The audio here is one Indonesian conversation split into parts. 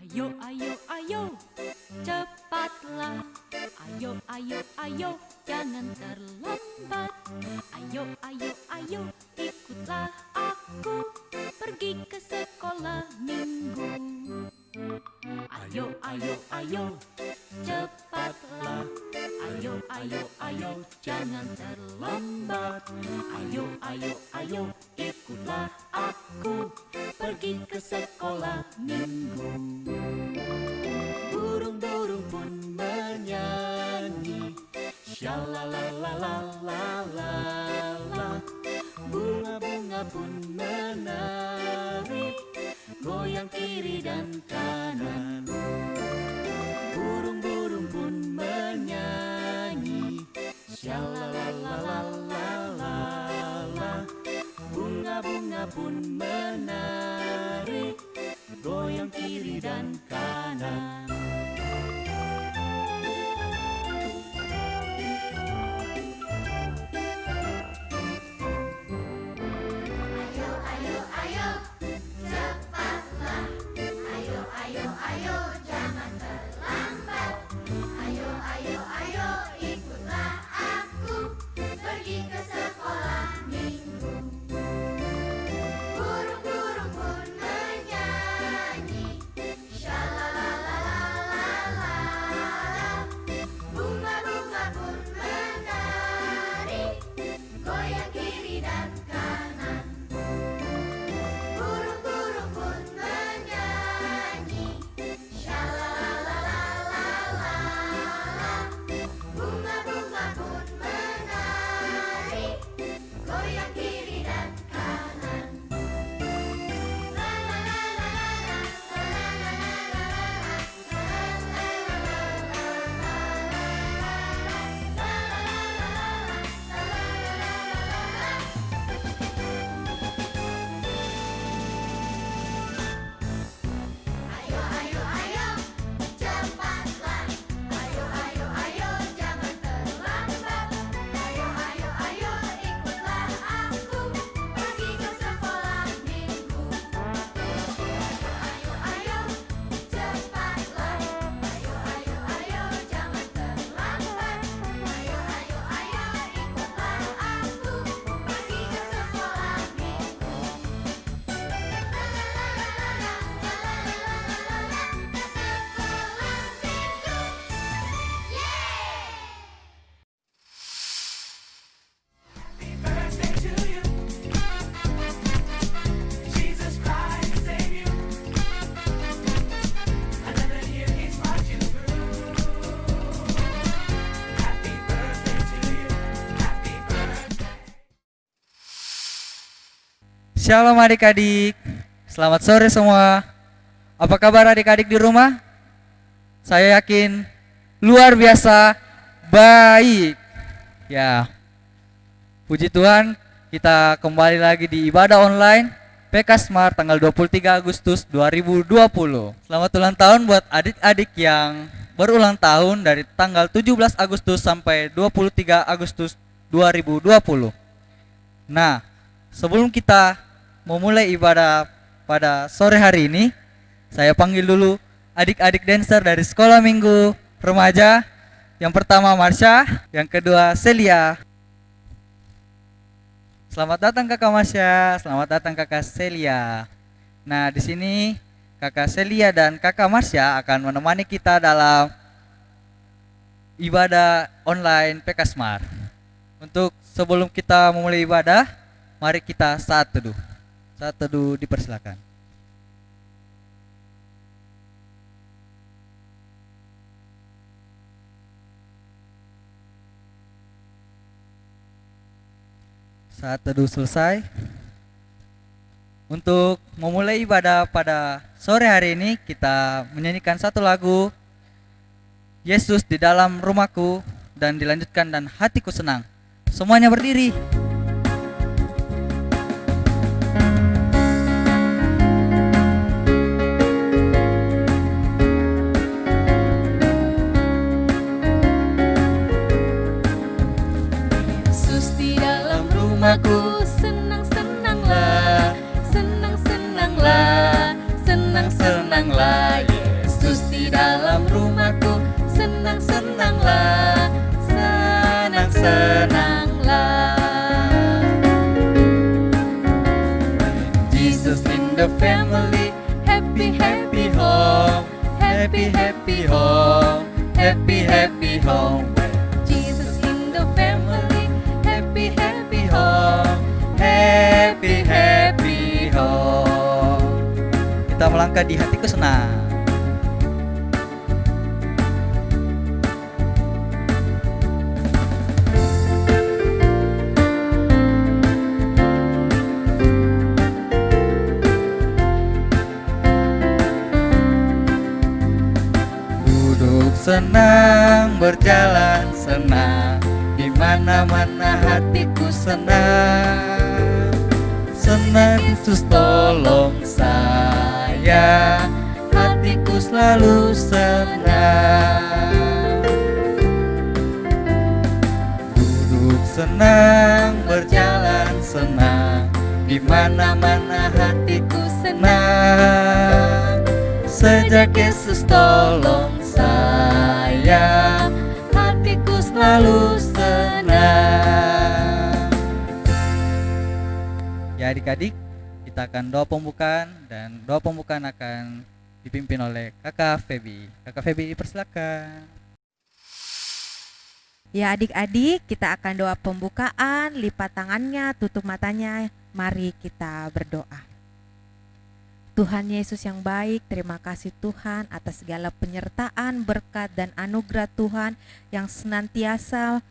Ayo, ayo, ayo, cepatlah. Ayo, ayo, ayo, jangan terlambat. Ayo, ayo, ayo, ikutlah aku pergi ke sekolah minggu. Ayo, ayo, ayo, cepatlah. Ayo, ayo, ayo, jangan terlambat. Ayo, ayo, ayo, ikutlah aku pergi ke sekolah minggu. Burung-burung pun menyanyi, shalalalalala. Bunga-bunga pun menari, goyang kiri dan kanan. Burung-burung pun menyanyi, shalalalalala. Bunga-bunga pun menari, goyang kiri dan kanan. Ayo, ayo, ayo, cepatlah. Ayo, ayo, ayo, jangan terlambat. Ayo, ayo, ayo, ikutlah aku pergi ke sekolah minggu. Burung-burung pun menyanyi, shalalalalala. Bunga-bunga pun menari, goyang kiri dan kanan. Burung-burung pun menyanyi, shalalalalala. Bunga-bunga pun menari, goyang kiri dan kanan. La la la la la, la la la Ayo, ayo, ayo, cepatlah. Ayo, ayo, ayo, jangan terlambat. Ayo, ayo, ayo, ikutlah aku pergi ke sekolah minggu. Ayo, ayo, cepatlah. Ayo, ayo, ayo, jangan terlambat. Ayo, ayo, ayo, ikutlah aku pergi ke sekolah minggu. Shalom adik-adik, selamat sore semua. Apa kabar adik-adik di rumah? Saya yakin luar biasa baik. Ya, puji Tuhan, kita kembali lagi di ibadah online PK Smart tanggal 23 Agustus 2020. Selamat ulang tahun buat adik-adik yang berulang tahun dari tanggal 17 Agustus sampai 23 Agustus 2020. Nah, sebelum kita memulai ibadah pada sore hari ini, saya panggil dulu adik-adik dancer dari sekolah minggu remaja. Yang pertama Marsha, yang kedua Celia. Selamat datang Kakak Marsha, selamat datang Kakak Celia. Nah, di sini Kakak Celia dan Kakak Marsha akan menemani kita dalam ibadah online PK Smart. Untuk sebelum kita memulai ibadah, mari kita saat teduh. Saat teduh dipersilakan. Saat teduh selesai. Untuk memulai ibadah pada sore hari ini, kita menyanyikan satu lagu, Yesus di dalam rumahku, dan dilanjutkan dan hatiku senang. Semuanya berdiri. Yesus di dalam rumahku, senang-senanglah, senang-senanglah, senang-senanglah. the family. Happy, happy home. Happy, happy home. Happy, happy home. Jesus in the family. Happy, happy home. Happy, happy home. Kita melangkah di hatiku senang. Duduk senang, berjalan senang, di mana-mana hatiku senang. Senang Yesus tolong saya, hatiku selalu senang. Duduk senang, berjalan senang, di mana-mana hatiku senang. Sejak Yesus tolong saya, hatiku selalu senang. Ya adik-adik, kita akan doa pembukaan, dan doa pembukaan akan dipimpin oleh Kakak Feby. Kakak Feby, persilakan. Ya adik-adik, kita akan doa pembukaan, lipat tangannya, tutup matanya, mari kita berdoa. Tuhan Yesus yang baik, terima kasih Tuhan atas segala penyertaan, berkat, dan anugerah Tuhan yang senantiasa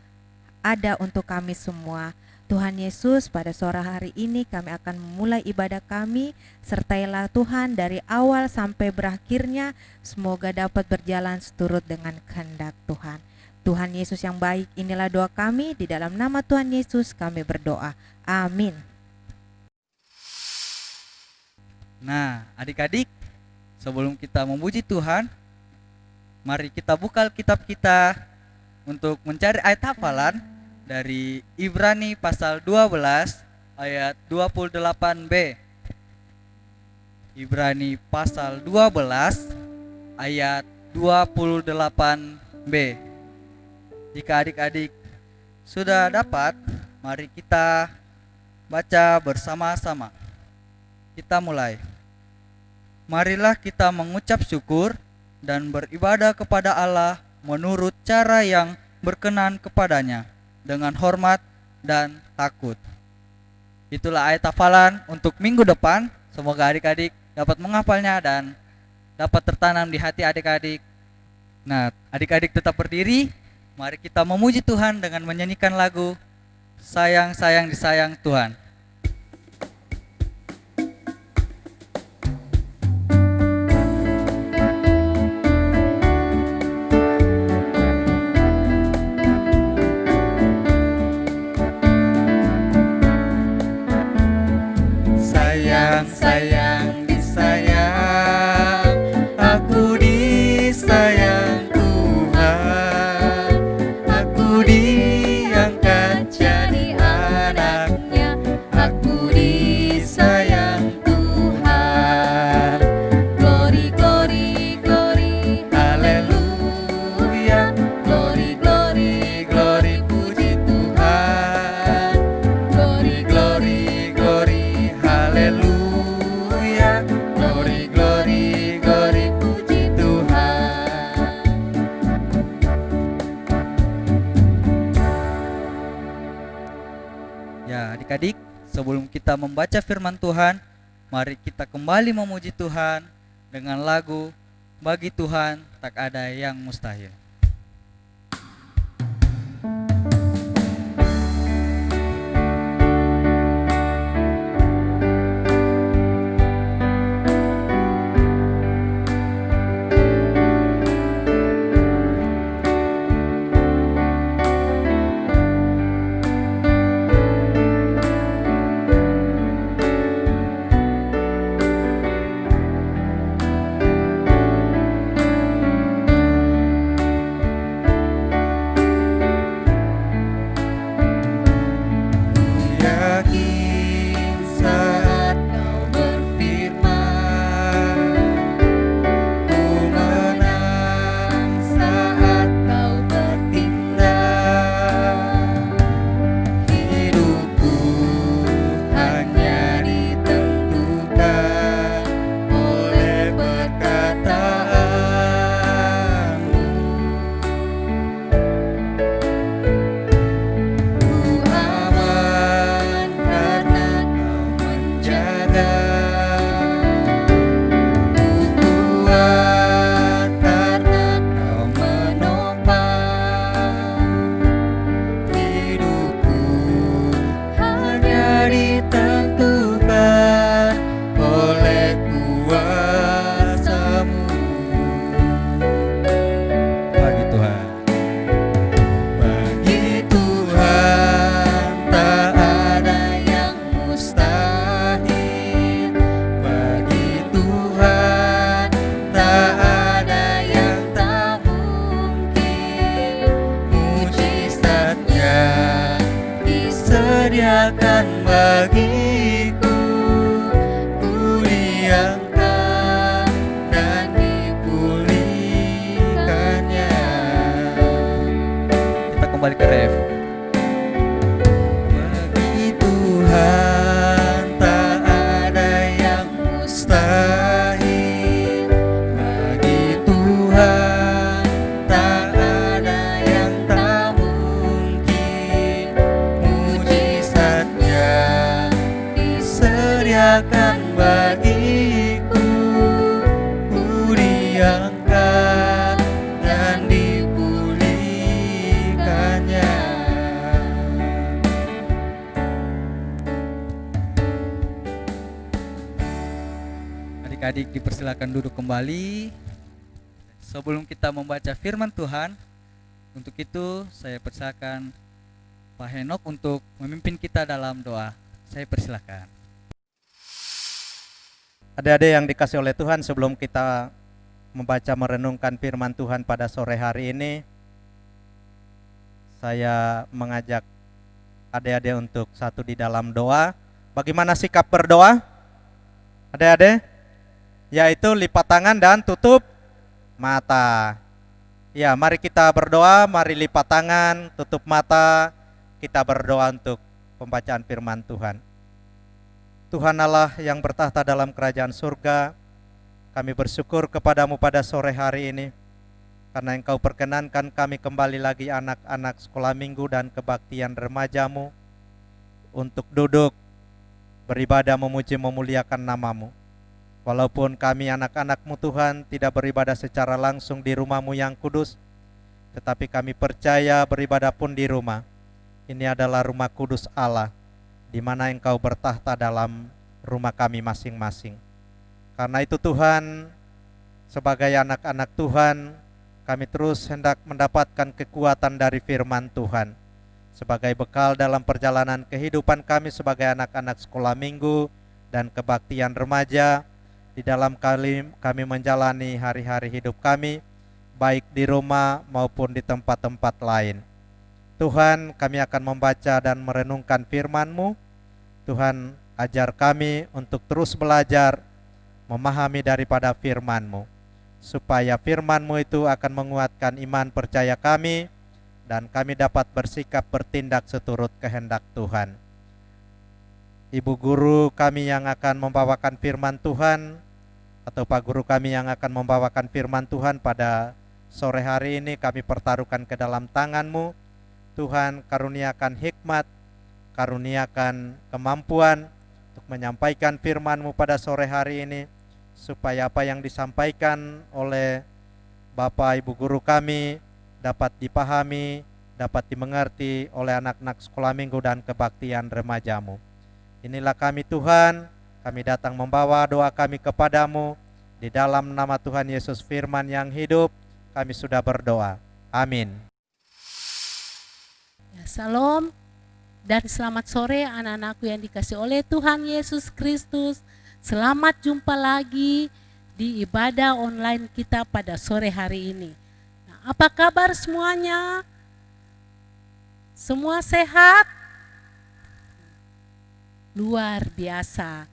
ada untuk kami semua. Tuhan Yesus, pada sore hari ini kami akan memulai ibadah kami. Sertailah Tuhan dari awal sampai berakhirnya, semoga dapat berjalan seturut dengan kehendak Tuhan. Tuhan Yesus yang baik, inilah doa kami, di dalam nama Tuhan Yesus kami berdoa. Amin. Nah, adik-adik, sebelum kita memuji Tuhan, mari kita buka Alkitab kita untuk mencari ayat hafalan dari Ibrani pasal 12 ayat 28b. Ibrani pasal 12 ayat 28b. Jika adik-adik sudah dapat, mari kita baca bersama-sama. Kita mulai. Marilah kita mengucap syukur dan beribadah kepada Allah menurut cara yang berkenan kepadanya, dengan hormat dan takut. Itulah ayat hafalan untuk minggu depan. Semoga adik-adik dapat menghafalnya dan dapat tertanam di hati adik-adik. Nah, adik-adik tetap berdiri. Mari kita memuji Tuhan dengan menyanyikan lagu Sayang, Sayang, Disayang Tuhan. Sayang, sayang, disayang, aku disayang Tuhan. Aku diangkat jadi anaknya, aku disayang Tuhan. Glory, glory, glory, haleluya. Glory, glory, glory, puji Tuhan. Glory, glory, glory, haleluya. Glory, glory, glory, puji Tuhan. Ya adik-adik, sebelum kita membaca firman Tuhan, mari kita kembali memuji Tuhan dengan lagu Bagi Tuhan Tak Ada Yang Mustahil. diangkat dan dipulihkannya. Kita kembali ke ref. Bagi Tuhan tak ada yang mustahil. Bagi Tuhan tak ada yang tak mungkin. Mujizatnya disediakan bagiku. Ku diangkat dan dipulihkannya. Adik-adik dipersilakan duduk kembali. Sebelum kita membaca firman Tuhan, untuk itu saya persilakan Pak Henok untuk memimpin kita dalam doa. Saya persilakan. Adik-adik yang dikasih oleh Tuhan, sebelum kita membaca merenungkan firman Tuhan pada sore hari ini, saya mengajak adik-adik untuk satu di dalam doa. Bagaimana sikap berdoa? Adik-adik, yaitu lipat tangan dan tutup mata. Ya, mari kita berdoa, mari lipat tangan, tutup mata, kita berdoa untuk pembacaan firman Tuhan. Tuhan Allah yang bertahta dalam kerajaan surga, kami bersyukur kepadamu pada sore hari ini, karena Engkau perkenankan kami kembali lagi anak-anak sekolah minggu dan kebaktian remajamu, untuk duduk, beribadah, memuji, memuliakan namamu. Walaupun kami anak-anakmu Tuhan tidak beribadah secara langsung di rumahmu yang kudus, tetapi kami percaya beribadah pun di rumah. Ini adalah rumah kudus Allah, di mana Engkau bertahta dalam rumah kami masing-masing. Karena itu Tuhan, sebagai anak-anak Tuhan, kami terus hendak mendapatkan kekuatan dari firman Tuhan, sebagai bekal dalam perjalanan kehidupan kami sebagai anak-anak sekolah minggu dan kebaktian remaja, di dalam kami menjalani hari-hari hidup kami, baik di rumah maupun di tempat-tempat lain. Tuhan, kami akan membaca dan merenungkan firman-Mu. Tuhan, ajar kami untuk terus belajar, memahami daripada firman-Mu, supaya firman-Mu itu akan menguatkan iman percaya kami, dan kami dapat bersikap bertindak seturut kehendak Tuhan. Ibu guru kami yang akan membawakan firman Tuhan, atau Pak Guru kami yang akan membawakan firman Tuhan pada sore hari ini, kami pertaruhkan ke dalam tangan-Mu. Tuhan, karuniakan hikmat, karuniakan kemampuan untuk menyampaikan firman-Mu pada sore hari ini, supaya apa yang disampaikan oleh Bapak Ibu Guru kami dapat dipahami, dapat dimengerti oleh anak-anak sekolah minggu dan kebaktian remaja-Mu. Inilah kami Tuhan, kami datang membawa doa kami kepadamu. Di dalam nama Tuhan Yesus firman yang hidup, kami sudah berdoa. Amin. Ya, Salam dan selamat sore anak-anakku yang dikasih oleh Tuhan Yesus Kristus. Selamat jumpa lagi di ibadah online kita pada sore hari ini. Nah, apa kabar semuanya? Semua sehat? Luar biasa.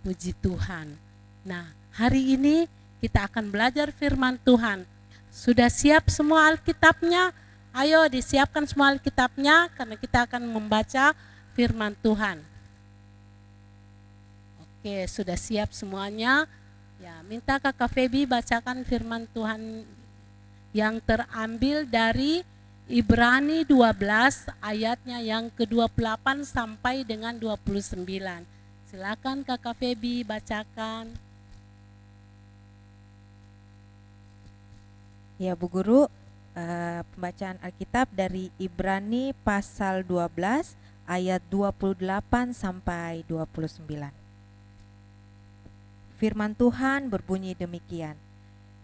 Puji Tuhan. Nah, hari ini kita akan belajar firman Tuhan. Sudah siap semua Alkitabnya? Ayo disiapkan semua Alkitabnya, karena kita akan membaca firman Tuhan. Oke, sudah siap semuanya. Ya, minta Kakak Febi bacakan firman Tuhan yang terambil dari Ibrani 12 ayatnya yang ke-28 sampai dengan 29. Silakan Kakak Febi bacakan. Ya Bu Guru, pembacaan Alkitab dari Ibrani pasal 12 ayat 28 sampai 29. Firman Tuhan berbunyi demikian.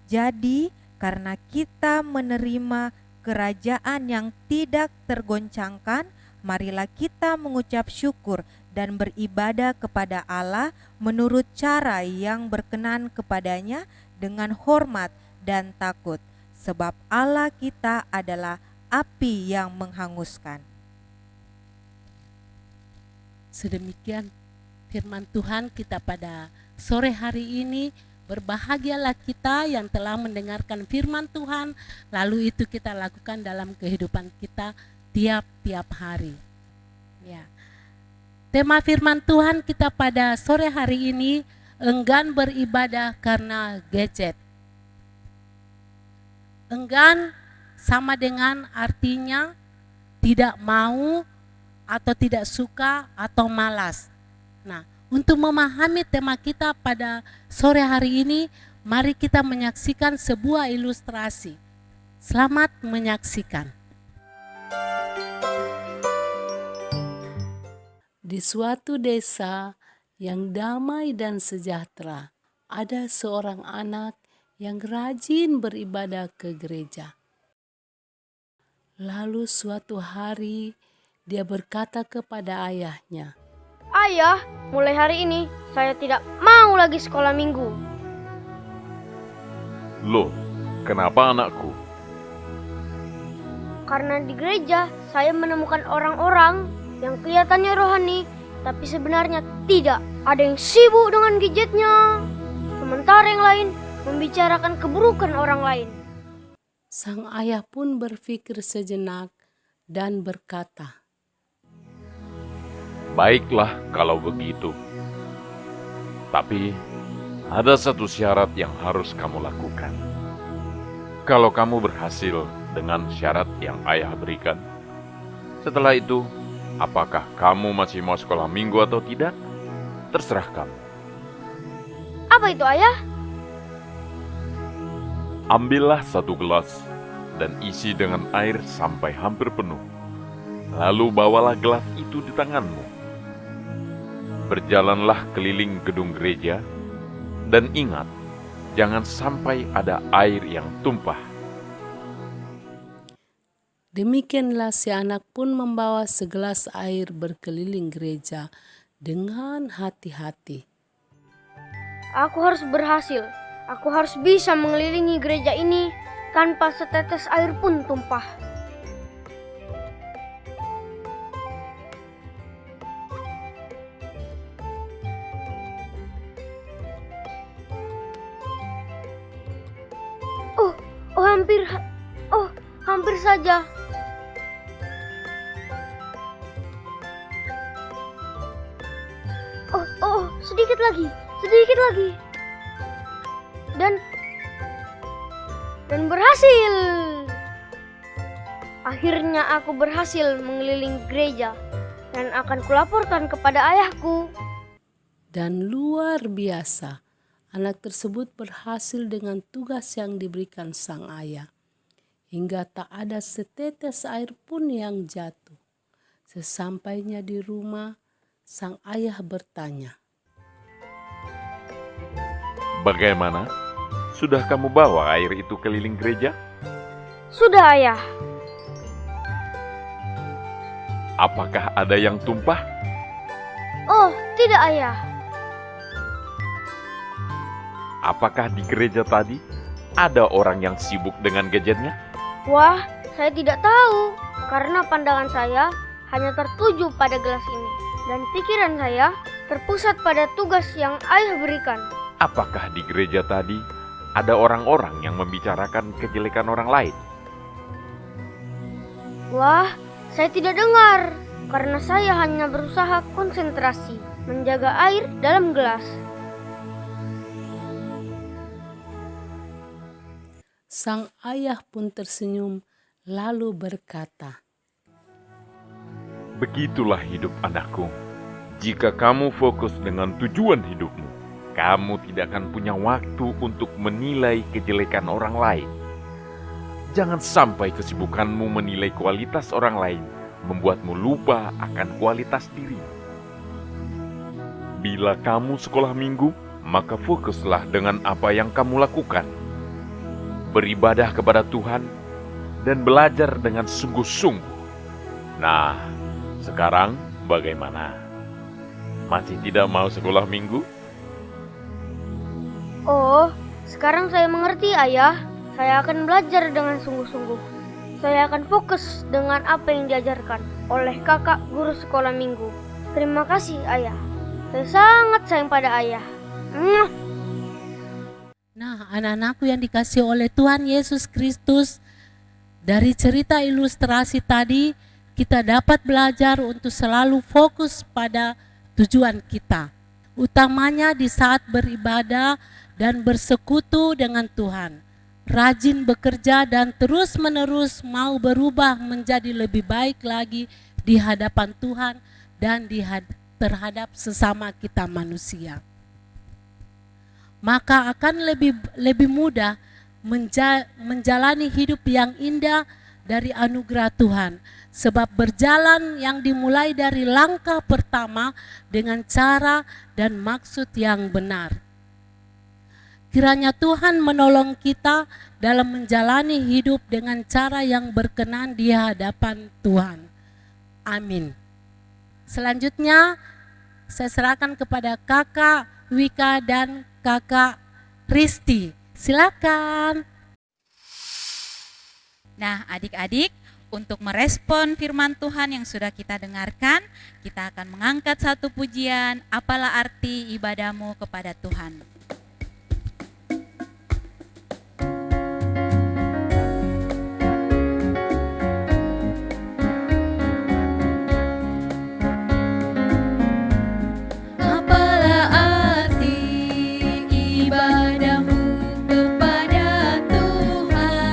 Jadi karena kita menerima kerajaan yang tidak tergoncangkan, marilah kita mengucap syukur dan beribadah kepada Allah menurut cara yang berkenan kepadanya dengan hormat dan takut, sebab Allah kita adalah api yang menghanguskan. Sedemikian firman Tuhan kita pada sore hari ini berbahagialah kita yang telah mendengarkan firman Tuhan, lalu itu kita lakukan dalam kehidupan kita tiap-tiap hari. Ya. Tema firman Tuhan kita pada sore hari ini, enggan beribadah karena gadget. Enggan sama dengan artinya tidak mau atau tidak suka atau malas. Nah, untuk memahami tema kita pada sore hari ini, mari kita menyaksikan sebuah ilustrasi. Selamat menyaksikan. Di suatu desa yang damai dan sejahtera, ada seorang anak yang rajin beribadah ke gereja. Lalu suatu hari dia berkata kepada ayahnya, Ayah, mulai hari ini saya tidak mau lagi sekolah minggu. Loh, kenapa anakku? Karena di gereja saya menemukan orang-orang yang kelihatannya rohani, tapi sebenarnya tidak. Ada yang sibuk dengan gadgetnya, sementara yang lain membicarakan keburukan orang lain. Sang ayah pun berpikir sejenak dan berkata, Baiklah kalau begitu. Tapi ada satu syarat yang harus kamu lakukan. Kalau kamu berhasil dengan syarat yang ayah berikan, setelah itu, apakah kamu masih mau sekolah minggu atau tidak? Terserah kamu. Apa itu, Ayah? Ambillah satu gelas dan isi dengan air sampai hampir penuh. Lalu bawalah gelas itu di tanganmu. Berjalanlah keliling gedung gereja, dan ingat, jangan sampai ada air yang tumpah. Demikianlah si anak pun membawa segelas air berkeliling gereja dengan hati-hati. Aku harus berhasil. Aku harus bisa mengelilingi gereja ini tanpa setetes air pun tumpah. Hampir saja. Sedikit lagi. Dan berhasil. Akhirnya aku berhasil mengelilingi gereja dan akan kulaporkan kepada ayahku. Dan luar biasa, anak tersebut berhasil dengan tugas yang diberikan sang ayah. Hingga tak ada setetes air pun yang jatuh. Sesampainya di rumah, sang ayah bertanya, Bagaimana? Sudah kamu bawa air itu keliling gereja? Sudah, Ayah. Apakah ada yang tumpah? Oh, tidak, Ayah. Apakah di gereja tadi ada orang yang sibuk dengan gadgetnya? Wah, saya tidak tahu. Karena pandangan saya hanya tertuju pada gelas ini. Dan pikiran saya terpusat pada tugas yang ayah berikan. Apakah di gereja tadi ada orang-orang yang membicarakan kejelekan orang lain? Wah, saya tidak dengar. Karena saya hanya berusaha konsentrasi menjaga air dalam gelas. Sang ayah pun tersenyum lalu berkata, Begitulah hidup anakku. Jika kamu fokus dengan tujuan hidupmu, kamu tidak akan punya waktu untuk menilai kejelekan orang lain. Jangan sampai kesibukanmu menilai kualitas orang lain membuatmu lupa akan kualitas diri. Bila kamu sekolah minggu, maka fokuslah dengan apa yang kamu lakukan. Beribadah kepada Tuhan dan belajar dengan sungguh-sungguh. Nah, sekarang bagaimana? Masih tidak mau sekolah minggu? Oh, sekarang saya mengerti, Ayah. Saya akan belajar dengan sungguh-sungguh. Saya akan fokus dengan apa yang diajarkan oleh kakak guru sekolah minggu. Terima kasih, Ayah. Saya sangat sayang pada Ayah. Mwah. Nah, anak-anakku yang dikasih oleh Tuhan Yesus Kristus, dari cerita ilustrasi tadi, kita dapat belajar untuk selalu fokus pada tujuan kita. Utamanya di saat beribadah dan bersekutu dengan Tuhan. Rajin bekerja dan terus-menerus mau berubah menjadi lebih baik lagi di hadapan Tuhan dan terhadap sesama kita manusia. Maka akan lebih mudah menjalani hidup yang indah dari anugerah Tuhan. Sebab berjalan yang dimulai dari langkah pertama dengan cara dan maksud yang benar. Kiranya Tuhan menolong kita dalam menjalani hidup dengan cara yang berkenan di hadapan Tuhan. Amin. Selanjutnya saya serahkan kepada Kakak Wika dan Kakak Risti. Silakan. Nah, adik-adik, untuk merespon firman Tuhan yang sudah kita dengarkan, kita akan mengangkat satu pujian, apalah arti ibadahmu kepada Tuhan. Apalah arti ibadahmu kepada Tuhan,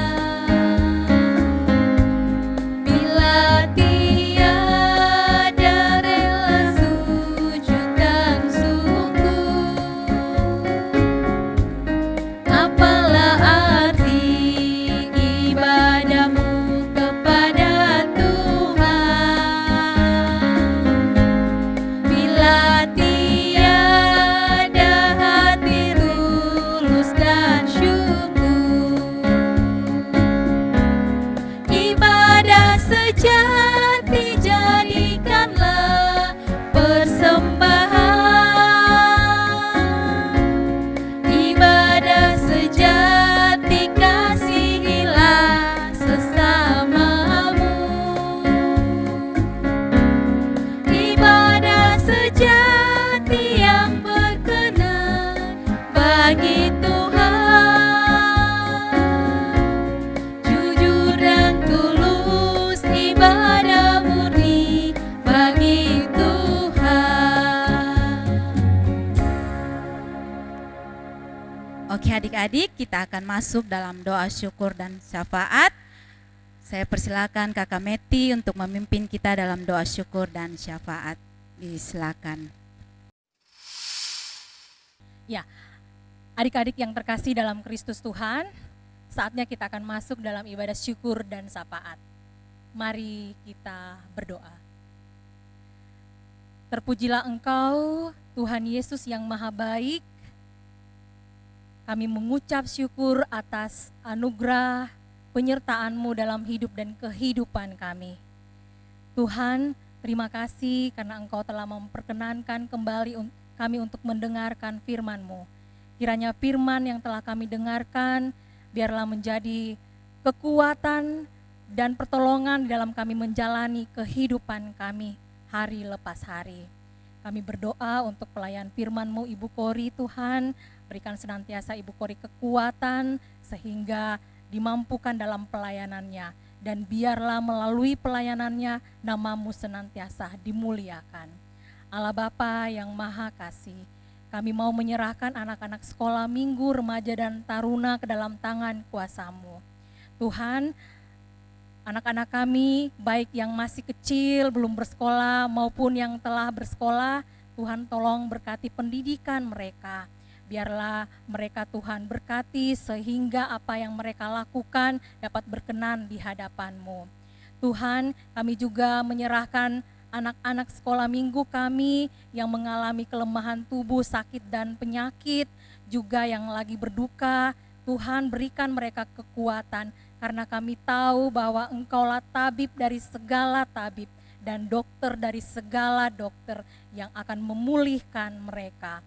bila tiada rela sujud dan sungguh. Apalah arti ibadahmu kepada Tuhan, bila tiada hati tulus dan syukur. Ibadah sejati jadikanlah persembahan. Ibadah sejati kasihilah sesamamu. Ibadah sejati yang berkenan bagi Tuhan, jujur dan tulus ibadah murni bagi Tuhan. Oke adik-adik, kita akan masuk dalam doa syukur dan syafaat. Saya persilakan Kakak Meti untuk memimpin kita dalam doa syukur dan syafaat. Silakan. Adik-adik yang terkasih dalam Kristus Tuhan, saatnya kita akan masuk dalam ibadah syukur dan syafaat. Mari kita berdoa. Terpujilah Engkau, Tuhan Yesus yang Maha Baik. Kami mengucap syukur atas anugerah penyertaan-Mu dalam hidup dan kehidupan kami. Tuhan, terima kasih karena Engkau telah memperkenankan kembali kami untuk mendengarkan firman-Mu. Kiranya firman yang telah kami dengarkan, biarlah menjadi kekuatan dan pertolongan dalam kami menjalani kehidupan kami hari lepas hari. Kami berdoa untuk pelayan firman-Mu Ibu Kori, Tuhan, berikan senantiasa Ibu Kori kekuatan sehingga dimampukan dalam pelayanannya, dan biarlah melalui pelayanannya nama-Mu senantiasa dimuliakan. Allah Bapa yang Maha Kasih, kami mau menyerahkan anak-anak sekolah minggu, remaja dan taruna ke dalam tangan kuasa-Mu. Tuhan, anak-anak kami baik yang masih kecil belum bersekolah maupun yang telah bersekolah, Tuhan tolong berkati pendidikan mereka. Biarlah mereka Tuhan berkati sehingga apa yang mereka lakukan dapat berkenan di hadapan-Mu. Tuhan, kami juga menyerahkan anak-anak sekolah minggu kami yang mengalami kelemahan tubuh, sakit dan penyakit, juga yang lagi berduka. Tuhan, berikan mereka kekuatan karena kami tahu bahwa Engkaulah tabib dari segala tabib dan dokter dari segala dokter yang akan memulihkan mereka.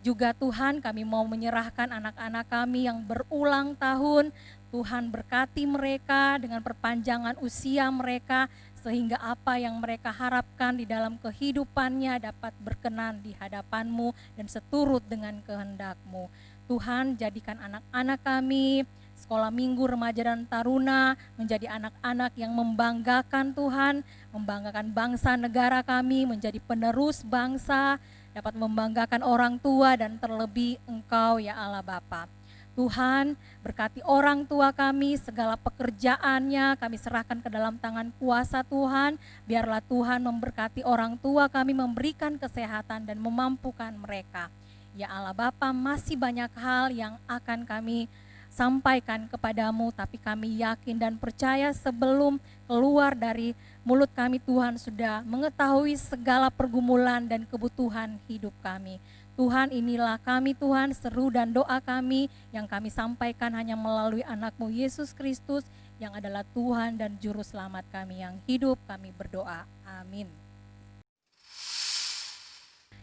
Juga Tuhan, kami mau menyerahkan anak-anak kami yang berulang tahun. Tuhan berkati mereka dengan perpanjangan usia mereka sehingga apa yang mereka harapkan di dalam kehidupannya dapat berkenan di hadapan-Mu dan seturut dengan kehendak-Mu. Tuhan, jadikan anak-anak kami, sekolah minggu, remaja dan taruna menjadi anak-anak yang membanggakan Tuhan, membanggakan bangsa negara kami, menjadi penerus bangsa, dapat membanggakan orang tua dan terlebih Engkau ya Allah Bapa. Tuhan, berkati orang tua kami, segala pekerjaannya kami serahkan ke dalam tangan kuasa Tuhan. Biarlah Tuhan memberkati orang tua kami, memberikan kesehatan dan memampukan mereka. Ya Allah Bapa, masih banyak hal yang akan kami sampaikan kepadamu, tapi kami yakin dan percaya sebelum keluar dari mulut kami Tuhan sudah mengetahui segala pergumulan dan kebutuhan hidup kami. Tuhan, inilah kami Tuhan, seru dan doa kami yang kami sampaikan hanya melalui anak-Mu Yesus Kristus yang adalah Tuhan dan Juru Selamat kami yang hidup. Kami berdoa, amin.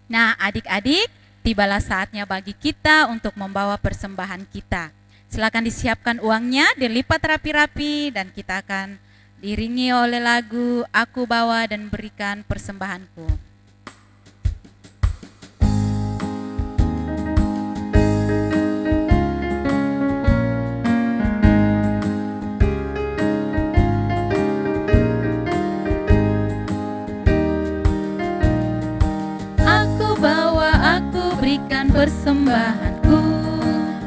Nah, adik-adik, tibalah saatnya bagi kita untuk membawa persembahan kita. Silakan disiapkan uangnya, dilipat rapi-rapi, dan kita akan diiringi oleh lagu Aku Bawa dan Berikan Persembahanku. Aku bawa, aku berikan persembahanku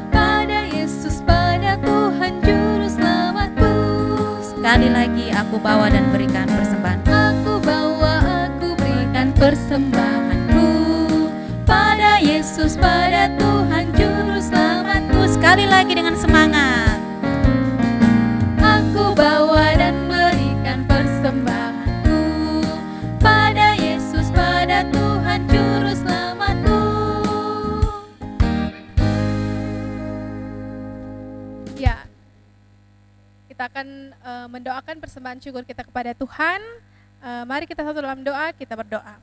pada Yesus, pada Tuhan Juru Selamatku. Sekali lagi, aku bawa dan berikan persembahan. Aku bawa, aku berikan persembahanku pada Yesus, pada Tuhan Juru Selamatku. Sekali lagi dengan semangat. Aku bawa dan berikan persembahanku pada Yesus, pada Tuhan Juru Selamatku. Ya, kita akan mendoakan persembahan syukur kita kepada Tuhan. Mari kita satu dalam doa, kita berdoa.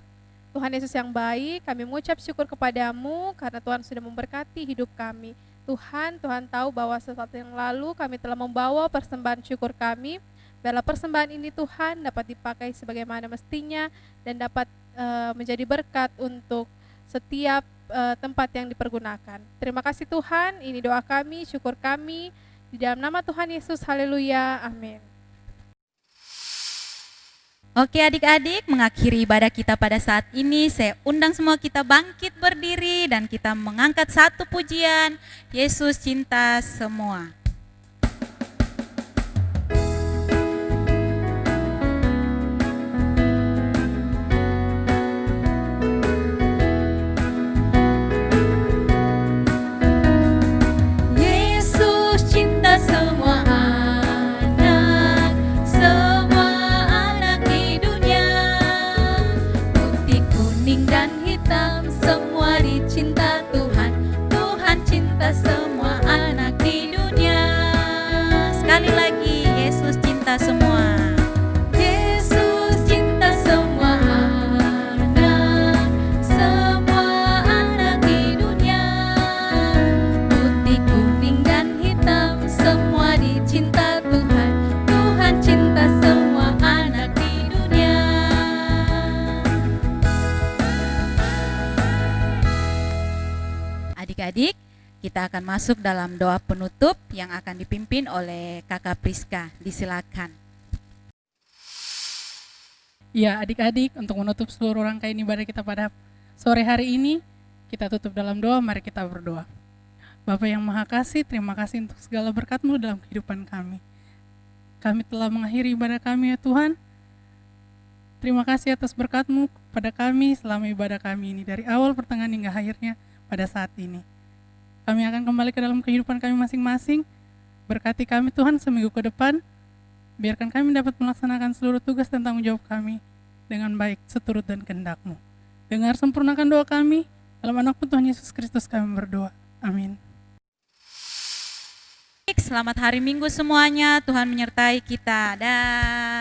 Tuhan Yesus yang baik, kami mengucap syukur kepadamu karena Tuhan sudah memberkati hidup kami. Tuhan tahu bahwa sesuatu yang lalu kami telah membawa persembahan syukur kami. Biarlah persembahan ini Tuhan dapat dipakai sebagaimana mestinya dan dapat menjadi berkat untuk setiap tempat yang dipergunakan. Terima kasih Tuhan, ini doa kami, syukur kami. Di dalam nama Tuhan Yesus, haleluya, amin. Oke adik-adik, mengakhiri ibadah kita pada saat ini, saya undang semua kita bangkit berdiri dan kita mengangkat satu pujian, Yesus cinta semua. Yesus cinta semua anak, semua anak di dunia. Putih, kuning, dan hitam, semua dicinta Tuhan. Tuhan cinta semua anak di dunia. Sekali lagi, Yesus cinta semua. Yesus cinta semua anak, semua anak di dunia. Putih, kuning, dan hitam, semua dicinta Tuhan. Tuhan cinta semua anak di dunia. Adik-adik, kita akan masuk dalam doa penutup yang akan dipimpin oleh Kakak Priska. Disilakan. Ya, adik-adik, untuk menutup seluruh rangkaian ibadah kita pada sore hari ini, kita tutup dalam doa, mari kita berdoa. Bapa yang Maha Kasih, terima kasih untuk segala berkat-Mu dalam kehidupan kami. Kami telah mengakhiri ibadah kami ya Tuhan. Terima kasih atas berkat-Mu pada kami selama ibadah kami ini, dari awal, pertengahan, hingga akhirnya pada saat ini. Kami akan kembali ke dalam kehidupan kami masing-masing. Berkati kami Tuhan seminggu ke depan. Biarkan kami dapat melaksanakan seluruh tugas dan tanggung jawab kami dengan baik, seturut dan kehendak-Mu. Dengar sempurnakan doa kami. Dalam anak-Mu Tuhan Yesus Kristus kami berdoa. Amin. Selamat hari Minggu semuanya. Tuhan menyertai kita. Dah.